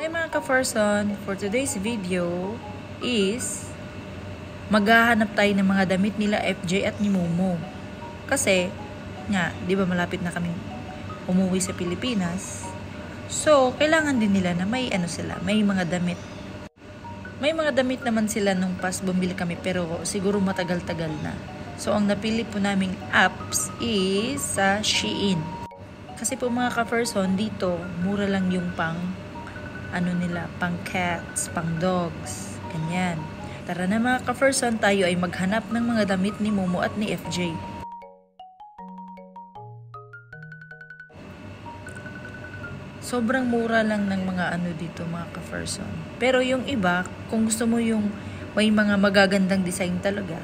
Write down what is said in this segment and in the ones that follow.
Hi mga ka-Farson, for today's video is maghahanap tayo ng mga damit nila FJ at ni Momo. Kasi nga, di ba malapit na kaming umuwi sa Pilipinas. So, kailangan din nila na may may mga damit. May mga damit naman sila nung pas bumili kami pero siguro matagal-tagal na. So, ang napili po naming apps is sa Shein. Kasi po mga ka-Farson, dito mura lang yung pang pang cats, pang dogs, ganyan. Tara na mga ka-Farson, tayo ay maghanap ng mga damit ni Momo at ni FJ. Sobrang mura lang ng mga dito mga ka-Farson. Pero yung iba, kung gusto mo yung may mga magagandang design talaga,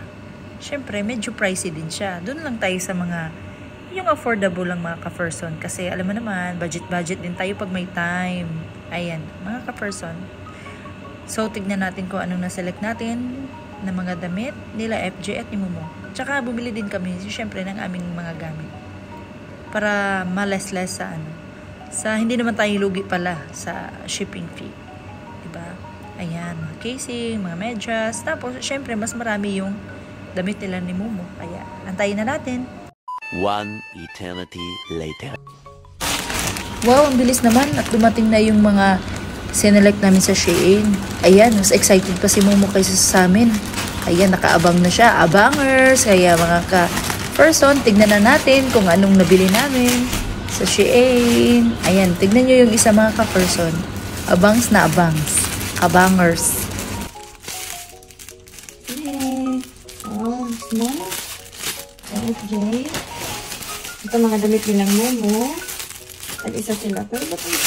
syempre medyo pricey din siya. Doon lang tayo sa mga yung affordable lang mga ka-Farson. Kasi alam mo naman, budget din tayo pag may time. Ayan, mga ka-Farson. So, tignan natin kung anong naselect natin na mga damit nila FJ at ni Momo. Tsaka, bumili din kami, syempre, ng aming mga gamit. Para ma-less sa hindi naman tayo lugi pala sa shipping fee. Diba? Ayan, mga casing, mga medyas. Tapos, syempre, mas marami yung damit nila ni Momo. Kaya, antayin na natin. One eternity later. Wow, ang bilis naman at dumating na yung mga sinelect namin sa Shein. Ayan, mas excited pa si Momo kaysa sa amin. Ayan, nakaabang na siya. Abangers! Kaya mga ka-Farson, tignan na natin kung anong nabili namin sa Shein. Ayan, tignan nyo yung isa mga ka-Farson. Abangs na abangs. Abangers. Hey! Oh, small. FJ. Ito mga damit nilang Momo. Isa sila. Pero ba't ito?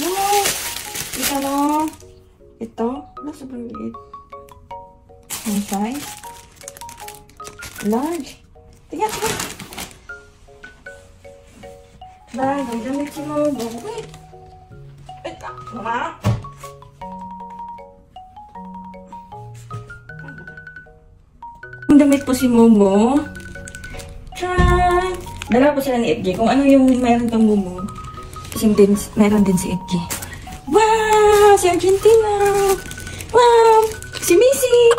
No! Ito no! Ito? Ano sobrang liit? Ang size? Large! Tingnan! Large! Ang damit si Momo. Wait! Ito! Mama! Ang damit po si Momo. Tran! Dalawa po sila ni FJ. Kung ano yung mayroon kang Momo, kasi mayroon din si FJ. Wow! Si Argentina! Wow! Si Missy!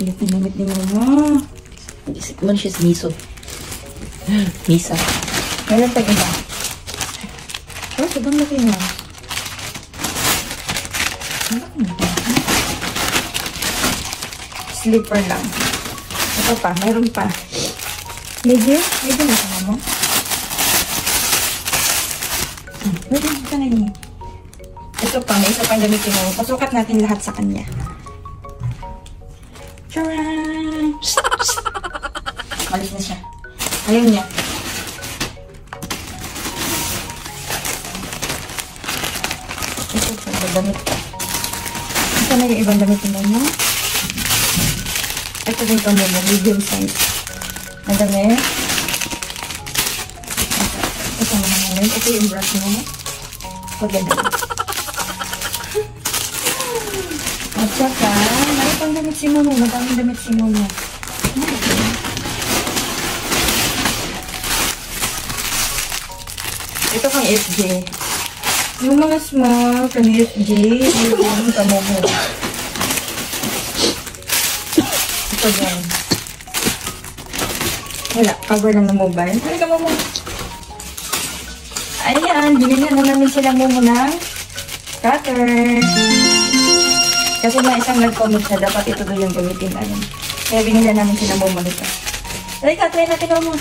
Ito yung damit ni Momo. Man, she's miso. Misa. Mayroon pa iba. Oh, sobrang laki na. Slipper lang. Ito pa, mayroon pa. Medyo na sa mo. Medyo ka na yun. Ito pa, may isa pang gamitin mo. Pasukat natin lahat sa kanya. Charan! Malis na siya. Ayaw niya. Ito pa, damit pa. Ito na yung ibang damit mo. Ito din ito mo, medium size. Madami. Ito naman namin. Ito yung brush mo. Paganda. At saka, may pang damit si Momo. Madaming damit si Momo. Ito kang FJ. Yung mga small kang FJ, yung kang Momo. Ito yan. Wala, cover lang ng mobile. Halika Momo. Ayan, binigyan na namin sila Momo ng cutter. Kasi may isang nag-comment na dapat ito doon yung gamitin namin. Kaya binigyan namin sila Momo nito. Halika, try natin Momo.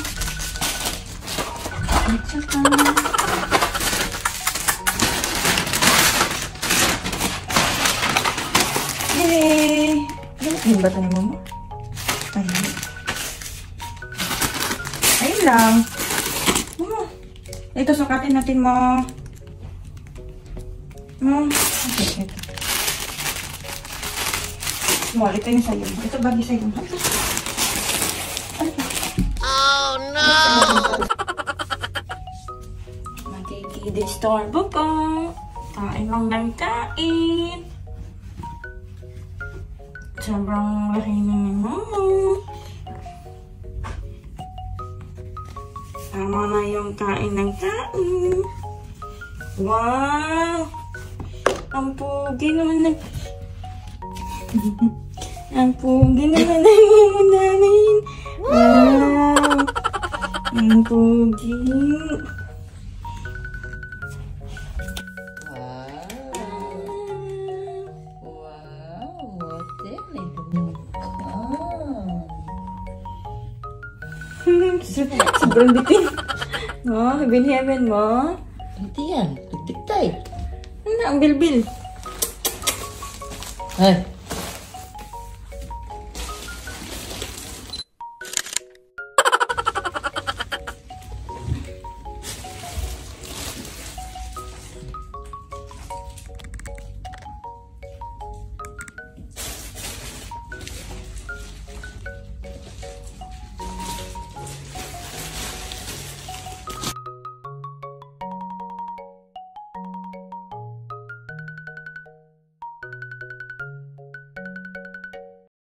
Yay! Ano ba ito ni Momo? Ayan. Ayun lang. Ito, sukatin natin mo. Okay, ito. Small, ito yung sa'yo. Ito bagay sa'yo. Oh no! Magkikidistorbo po. Kain lang ng kain. Sobrang laki naman Momo. Tama na yung kain ng kain. Wow! Ang pogi naman ng... Ang pogi naman ng mumu namin. Wow! Ang pogi. Sobrang bitin. Oh, heaven mo. Hindi yan. Tigtay. Ano, ang bilbil. Ay,